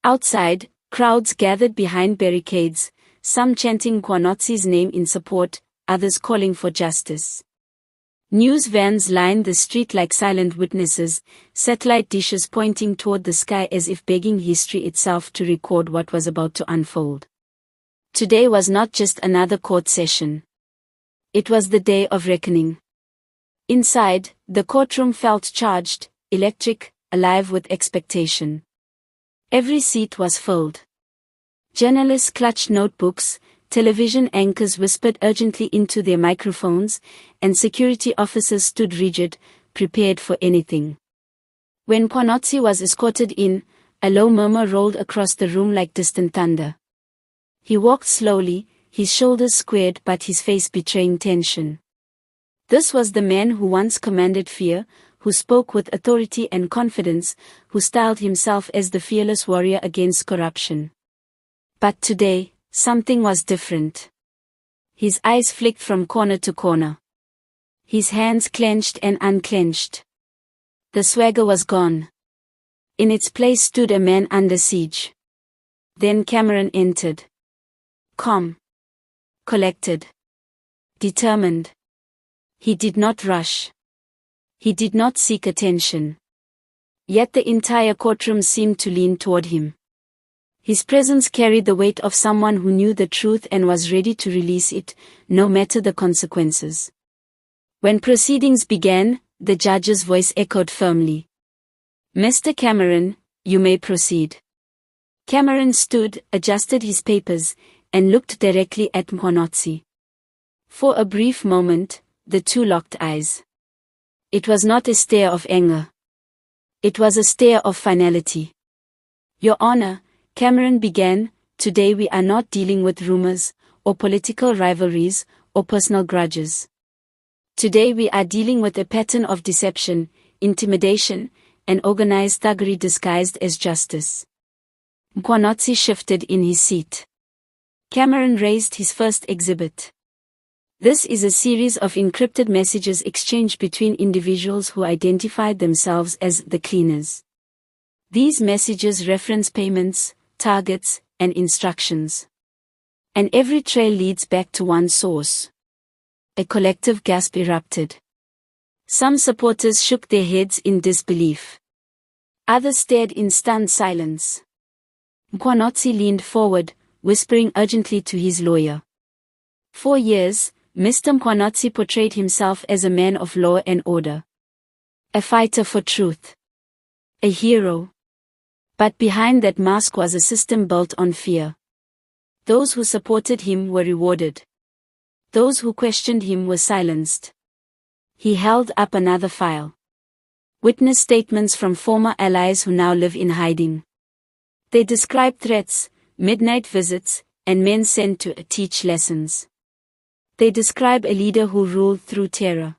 Outside, crowds gathered behind barricades, some chanting Mkhwanazi's name in support, others calling for justice. News vans lined the street like silent witnesses, satellite dishes pointing toward the sky as if begging history itself to record what was about to unfold. Today was not just another court session. It was the day of reckoning. Inside, the courtroom felt charged, electric, alive with expectation. Every seat was filled. Journalists clutched notebooks, television anchors whispered urgently into their microphones, and security officers stood rigid, prepared for anything. When Mkhwanazi was escorted in, a low murmur rolled across the room like distant thunder. He walked slowly, his shoulders squared but his face betraying tension. This was the man who once commanded fear, who spoke with authority and confidence, who styled himself as the fearless warrior against corruption. But today, something was different. His eyes flicked from corner to corner. His hands clenched and unclenched. The swagger was gone. In its place stood a man under siege. Then Cameron entered. Calm. Collected. Determined. He did not rush. He did not seek attention. Yet the entire courtroom seemed to lean toward him. His presence carried the weight of someone who knew the truth and was ready to release it, no matter the consequences. When proceedings began, the judge's voice echoed firmly. "Mr. Cameron, you may proceed." Cameron stood, adjusted his papers, and looked directly at Mkhwanazi. For a brief moment, the two locked eyes. It was not a stare of anger. It was a stare of finality. "Your Honor," Cameron began, "today we are not dealing with rumors, or political rivalries, or personal grudges. Today we are dealing with a pattern of deception, intimidation, and organized thuggery disguised as justice." Mkhwanazi shifted in his seat. Cameron raised his first exhibit. This is a series of encrypted messages exchanged between individuals who identified themselves as the cleaners. These messages reference payments, targets, and instructions. And every trail leads back to one source. A collective gasp erupted. Some supporters shook their heads in disbelief. Others stared in stunned silence. Mkhwanazi leaned forward, whispering urgently to his lawyer. For years, Mr. Mkhwanazi portrayed himself as a man of law and order. A fighter for truth. A hero. But behind that mask was a system built on fear. Those who supported him were rewarded. Those who questioned him were silenced. He held up another file. Witness statements from former allies who now live in hiding. They described threats, midnight visits, and men sent to teach lessons. They describe a leader who ruled through terror.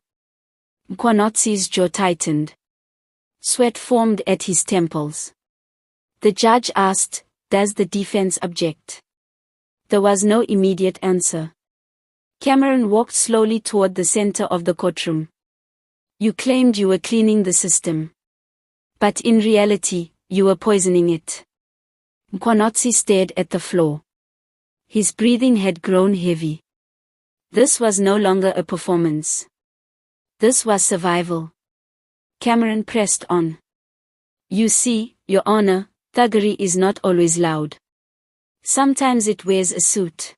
Mkhwanazi's jaw tightened. Sweat formed at his temples. The judge asked, "Does the defense object?" There was no immediate answer. Cameron walked slowly toward the center of the courtroom. "You claimed you were cleaning the system. But in reality, you were poisoning it." Mkhwanazi stared at the floor. His breathing had grown heavy. This was no longer a performance. This was survival. Cameron pressed on. "You see, Your Honor, thuggery is not always loud. Sometimes it wears a suit.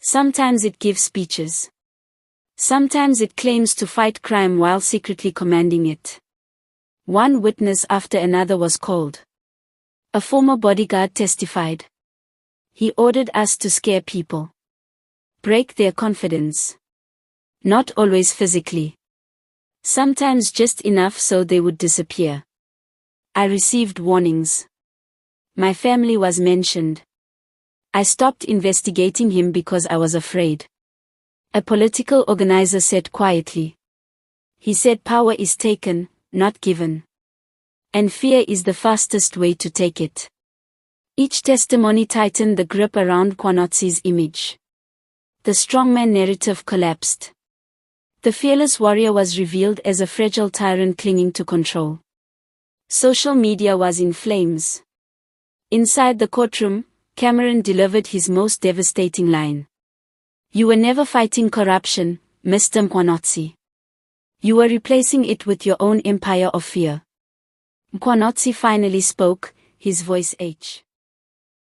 Sometimes it gives speeches. Sometimes it claims to fight crime while secretly commanding it." One witness after another was called. A former bodyguard testified. "He ordered us to scare people. Break their confidence. Not always physically. Sometimes just enough so they would disappear. I received warnings. My family was mentioned. I stopped investigating him because I was afraid." A political organizer said quietly. He said power is taken, not given. And fear is the fastest way to take it. Each testimony tightened the grip around Mkhwanazi's image. The strongman narrative collapsed. The fearless warrior was revealed as a fragile tyrant clinging to control. Social media was in flames. Inside the courtroom, Cameron delivered his most devastating line. "You were never fighting corruption, Mr. Mkhwanazi. You were replacing it with your own empire of fear." Mkhwanazi finally spoke, his voice